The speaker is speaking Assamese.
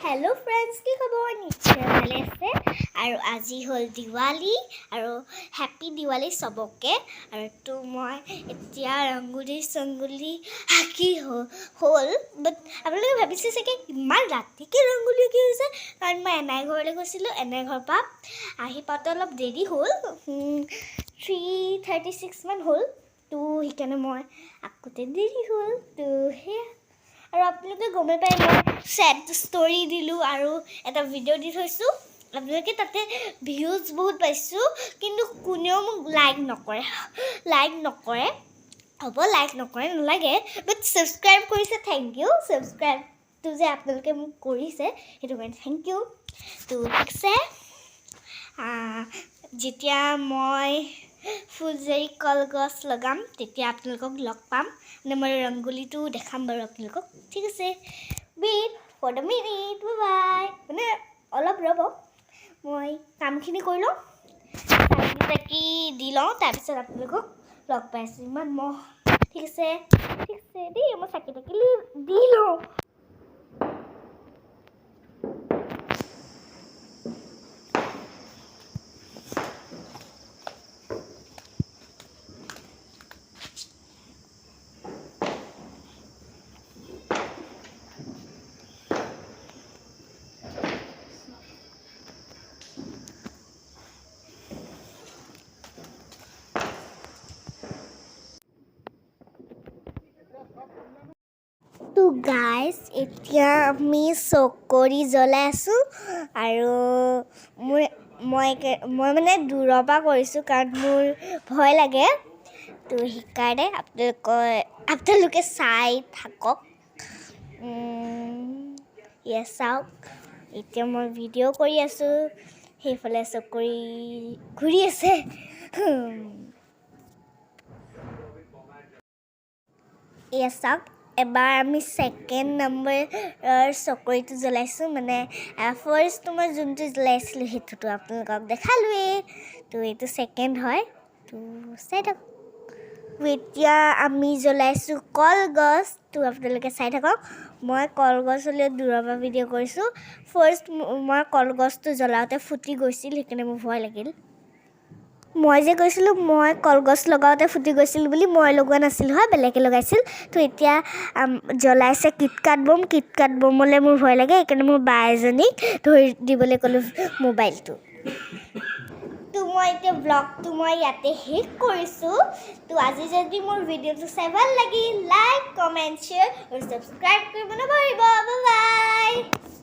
Hello friends, কি খবৰ নিশ্চয় ভালে আছে আৰু আজি হল দিৱালী আৰু হ্যাপি দিৱালী সবকে আৰু তো মই এতিয়া ৰংগুলি হাকি হল বাট আপোনালোকে ভাবিছে চাগে ইমান ৰাতিকে ৰংগুলি কি হৈছে কাৰণ মই এনাই ঘৰলৈ গৈছিলোঁ এনাই ঘৰ পৰা আহি পাওঁতে অলপ দেৰি হ'ল 3:36 মান হ'ল তো সেইকাৰণে মই আকোতে দেৰি হ'ল তো সেয়া আৰু আপোনালোকে গমে পাই মই সেট ষ্টৰি দিলো আৰু এটা ভিডিও দি থৈছো আপোনালোকে তাতে ভিউজ বহুত পাইছো কিন্তু কোনেও মোক লাইক নকৰে হ'ব লাইক নকৰে নালাগে বাট সাবস্ক্ৰাইব কৰিছে থ্যাংক ইউ সাবস্ক্ৰাইব তো যে আপোনালোকে মোক কৰিছে সেইটো কাৰণে থ্যাংক ইউ তো ঠিকছে যেতিয়া মই ফুলজাৰি কলগছ লগাম তেতিয়া আপোনালোকক লগ পাম মানে মই ৰংগুলিটো দেখাম বাৰু আপোনালোকক ঠিক আছে wait for the minute bye bye মানে অলপ ৰ'ব মই কামখিনি কৰি লওঁ চাকি দি লওঁ তাৰপিছত আপোনালোকক লগ পাইছোঁ ইমান মহ ঠিক আছে দেই মই চাকি দি লওঁ তো গাইজ এতিয়া আমি চকৰি জ্বলাই আছোঁ আৰু মই মানে দূৰৰ পৰা কৰিছোঁ কাৰণ মোৰ ভয় লাগে তো সেইকাৰণে আপোনালোকে চাই থাকক চাওক এতিয়া মই ভিডিঅ' কৰি আছোঁ সেইফালে চকৰি ঘূৰি আছে চাওক এবাৰ আমি সেকেন্ড নম্বৰ চকৰিটো জ্বলাইছোঁ মানে ফাৰ্ষ্টটো মই যোনটো জ্বলাইছিলোঁ সেইটোতো আপোনালোকক দেখালোৱেই তো এইটো সেকেন্ড হয় তো চাই থাকক এতিয়া আমি জ্বলাইছোঁ কলগছ তো আপোনালোকে চাই থাকক মই কলগছলৈ দূৰৰ পৰা ভিডিঅ' কৰিছোঁ ফাৰ্ষ্ট মই কলগছটো জ্বলাওঁতে ফুটি গৈছিল সেইকাৰণে মোৰ ভয় লাগিল মই যে কৈছিলোঁ মই কলগছ লগাওঁতে ফুটি গৈছিল বুলি মই লগোৱা নাছিলোঁ হয় বেলেগে লগাইছিল তো এতিয়া জ্বলাইছে কিটকাট বমলৈ মোৰ ভয় লাগে সেইকাৰণে মোৰ বা এজনীক ধৰি দিবলৈ ক'লোঁ মোবাইলটো তো মই এতিয়া ব্লগটো মই ইয়াতে শেষ কৰিছোঁ তো আজি যদি মোৰ ভিডিঅ'টো চাই ভাল লাগিল লাইক কমেণ্ট শ্বেয়াৰ আৰু ছাবস্ক্ৰাইব কৰিব নাপাহৰিব বাই বাই